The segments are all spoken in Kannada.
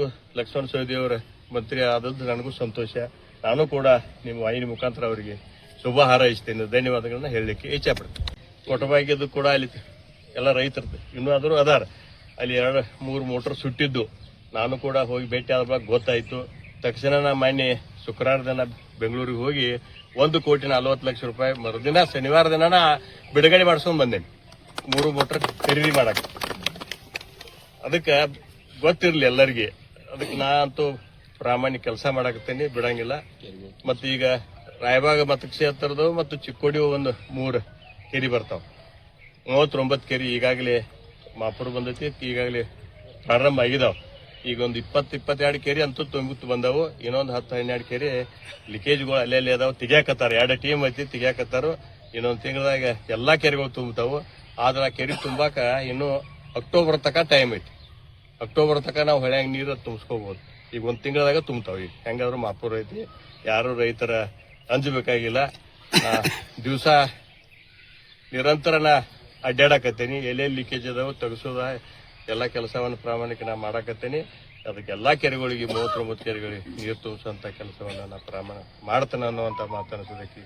ನನಗೂ ಲಕ್ಷ್ಮಣ ಸವದಿ ಅವರ ಮಂತ್ರಿ ಆದದ್ದು ನನಗೂ ಸಂತೋಷ. ನಾನು ಕೂಡ ನಿಮ್ಮ ವಾಹಿನಿ ಮುಖಾಂತರ ಅವರಿಗೆ ಶುಭ ಹಾರೈಸ್ತೇನೆ, ಧನ್ಯವಾದಗಳನ್ನ ಹೇಳಲಿಕ್ಕೆ ಇಚ್ಛೆ ಪಡ್ತೀನಿ. ಕೊಟಬಾಗಿದ್ದು ಕೂಡ ಅಲ್ಲಿ ಎಲ್ಲ ರೈತರದ್ದು ಇನ್ನೂ ಆದರೂ ಅದಾರ. ಅಲ್ಲಿ 2-3 ಮೋಟರ್ ಸುಟ್ಟಿದ್ದು ನಾನು ಕೂಡ ಹೋಗಿ ಭೇಟಿ ಆದ ಗೊತ್ತಾಯ್ತು. ತಕ್ಷಣ ನಾ ಮಾನ್ಯ ಶುಕ್ರವಾರ ದಿನ ಬೆಂಗಳೂರಿಗೆ ಹೋಗಿ 1,40,00,000 ರೂಪಾಯಿ ಮರುದಿನ ಶನಿವಾರ ದಿನ ಬಿಡುಗಡೆ ಮಾಡಿಸ್ಕೊಂಡ್ ಬಂದೇನೆ 3 ಮೋಟರ್ ಖರೀದಿ ಮಾಡಕ್ಕೆ. ಅದಕ್ಕೆ ಗೊತ್ತಿರಲಿ ಎಲ್ಲರಿಗೆ. ಅದಕ್ಕೆ ನಾ ಅಂತೂ ಪ್ರಾಮಾಣಿಕ ಕೆಲಸ ಮಾಡಾಕತ್ತೇನೆ, ಬಿಡಂಗಿಲ್ಲ. ಮತ್ತು ಈಗ ರಾಯಬಾಗ ಮತಕ್ಷೇತ್ರದ ಮತ್ತು ಚಿಕ್ಕೋಡಿ ಒಂದು 3 ಕೆರಿ ಬರ್ತಾವ. 39 ಕೆರಿ ಈಗಾಗಲೇ ಮಾಪುರ ಬಂದೈತಿ, ಈಗಾಗಲೇ ಪ್ರಾರಂಭ ಆಗಿದಾವ. ಈಗ ಒಂದು 20-22 ಕೆರಿ ಅಂತೂ ತುಂಬುತ್ತು ಬಂದವು. ಇನ್ನೊಂದು 10-12 ಕೆರಿ ಲೀಕೇಜ್ಗಳು ಅಲ್ಲೇ ಅದಾವ, ತೆಗಿಯಾಕತ್ತಾರ. 2 ಟೀಮ್ ಐತಿ, ತೆಗಿಯಾಕತ್ತಾರು. ಇನ್ನೊಂದು ತಿಂಗಳದಾಗ ಎಲ್ಲಾ ಕೆರೆಗಳು ತುಂಬುತ್ತಾವು. ಆದ್ರೆ ಆ ಕೆರೆ ತುಂಬಾಕ ಇನ್ನು ಅಕ್ಟೋಬರ್ ತನಕ ಟೈಮ್ ಐತಿ. ಅಕ್ಟೋಬರ್ ತನಕ ನಾವು ಹೊಳ್ಯಾಗ ನೀರು ತುಂಬಿಸ್ಕೋಬಹುದು. ಈಗ 1 ತಿಂಗಳದಾಗ ತುಂಬತಾವ. ಈಗ ಹೆಂಗಾದ್ರು ಮಾಪುರ ಐತಿ, ಯಾರು ರೈತರ ಅಂಜಬೇಕಾಗಿಲ್ಲ. ದಿವಸ ನಿರಂತರ ನಾ ಅಡ್ಡಾಡಕತ್ತೇನಿ. ಎಲ್ಲೆಲ್ಲಿ ಲೀಕೇಜ್ ಅದಾವ ತೆಗೆಸೋದ ಎಲ್ಲ ಕೆಲಸವನ್ನು ಪ್ರಾಮಾಣಿಕ ನಾ ಮಾಡಾಕತ್ತೇನಿ. ಅದಕ್ಕೆ ಎಲ್ಲಾ ಕೆರೆಗಳಿಗೆ 39 ಕೆರೆಗಳಿಗೆ ನೀರು ತುಂಬಿಸುವಂತ ಕೆಲಸವನ್ನು ನಾ ಪ್ರಾಮಾಣಿಕ ಮಾಡ್ತೇನೆ ಅನ್ನುವಂತ ಮಾತನ್ನು ಸದಕ್ಕೆ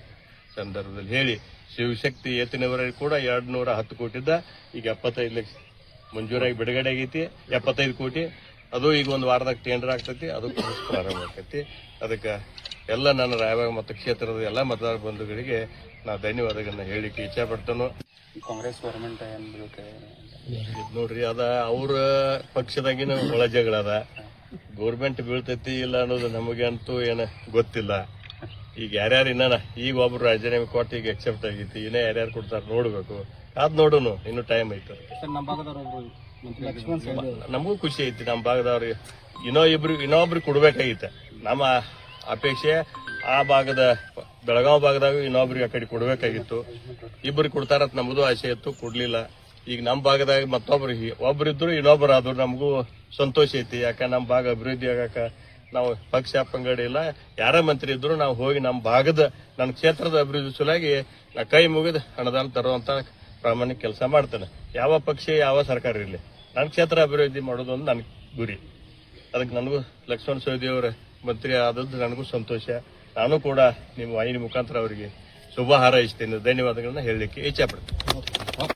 ಸಂದರ್ಭದಲ್ಲಿ ಹೇಳಿ, ಶಿವಶಕ್ತಿ ಏತಿನವರಿಗೆ ಕೂಡ 210 ಕೋಟಿದ್ದ ಈಗ 75 ಲಕ್ಷ ಮಂಜೂರಾಗಿ ಬಿಡುಗಡೆ ಆಗೈತಿ. 75 ಕೋಟಿ ಅದು ಈಗ ಒಂದು ವಾರದಾಗ ಟೆಂಡರ್ ಆಗ್ತೈತಿ, ಅದು ಪ್ರಾರಂಭ ಆಗ್ತೈತಿ. ಅದಕ್ಕೆ ಎಲ್ಲ ನನ್ನ ರಾಯಬಾಗ ಮತಕ್ಷೇತ್ರದ ಎಲ್ಲ ಮತದಾರ ಬಂಧುಗಳಿಗೆ ನಾ ಧನ್ಯವಾದಗಳನ್ನ ಹೇಳಿಕ್ಕೆ ಇಚ್ಛೆ ಪಡ್ತಾನು. ಕಾಂಗ್ರೆಸ್ ಗೌರ್ಮೆಂಟ್ ಏನ್ ನೋಡ್ರಿ, ಅದ ಅವ್ರ ಪಕ್ಷದಾಗಿನ ಒಳ ಜಗಳ ಅದ. ಗೌರ್ಮೆಂಟ್ ಬೀಳ್ತೈತಿ ಇಲ್ಲ ಅನ್ನೋದು ನಮಗೆ ಅಂತೂ ಏನ ಗೊತ್ತಿಲ್ಲ. ಈಗ ಯಾರ್ಯಾರು ಈಗ ಒಬ್ರು ರಾಜೀನಾಮೆ ಕೊಟ್ಟು ಈಗ ಎಕ್ಸೆಪ್ಟ್ ಆಗೈತಿ. ಇನ್ನ ಯಾರ್ಯಾರು ಕೊಡ್ತಾರ ನೋಡ್ಬೇಕು. ಅದ್ ನೋಡೋನು, ಇನ್ನು ಟೈಮ್ ಐತೆ. ನಮಗೂ ಖುಷಿ ಐತಿ. ನಮ್ಮ ಭಾಗದವ್ರಿಗೆ ಇನ್ನೊಬ್ರಿಗೆ ಕೊಡ್ಬೇಕಾಗಿತ್ತ. ನಮ್ಮ ಅಪೇಕ್ಷೆ ಆ ಭಾಗದ ಬೆಳಗಾವಿ ಭಾಗದಾಗ ಇನ್ನೊಬ್ರಿಗೆ ಆ ಕಡೆ ಕೊಡ್ಬೇಕಾಗಿತ್ತು. ಇಬ್ಬರಿಗೆ ಕೊಡ್ತಾರತ್ ನಮ್ದು ಆಸೆ ಇತ್ತು, ಕೊಡ್ಲಿಲ್ಲ. ಈಗ ನಮ್ಮ ಭಾಗದಾಗ ಒಬ್ಬರಿದ್ರು ಇನ್ನೊಬ್ರು ಆದ್ರು ನಮಗೂ ಸಂತೋಷ ಐತಿ. ಯಾಕ ನಮ್ಮ ಭಾಗ ಅಭಿವೃದ್ಧಿ ಆಗಾಕ ನಾವು ಪಕ್ಷ ಪಂಗಡ ಇಲ್ಲ, ಯಾರ ಮಂತ್ರಿ ಇದ್ರು ನಾವು ಹೋಗಿ ನಮ್ಮ ಭಾಗದ ನನ್ನ ಕ್ಷೇತ್ರದ ಅಭಿವೃದ್ಧಿ ಸಲುವಾಗಿ ನಾ ಕೈ ಮುಗಿದು ಅನುದಾನ ತರುವಂತ ಪ್ರಾಮಾಣಿಕ ಕೆಲಸ ಮಾಡ್ತೇನೆ. ಯಾವ ಪಕ್ಷ ಯಾವ ಸರ್ಕಾರ ಇರಲಿ, ನನ್ನ ಕ್ಷೇತ್ರ ಅಭಿವೃದ್ಧಿ ಮಾಡೋದು ಒಂದು ನನ್ನ ಗುರಿ. ಅದಕ್ಕೆ ನನಗೂ ಲಕ್ಷ್ಮಣ ಸವದಿ ಅವರ ಮಂತ್ರಿ ಆದದ್ದು ನನಗೂ ಸಂತೋಷ. ನಾನು ಕೂಡ ನಿಮ್ಮ ವಾಹಿನಿ ಮುಖಾಂತರ ಅವರಿಗೆ ಶುಭ ಹಾರೈಸ್ತೇನೆ, ಧನ್ಯವಾದಗಳನ್ನ ಹೇಳಲಿಕ್ಕೆ ಇಚ್ಛೆ ಪಡ್ತೇನೆ.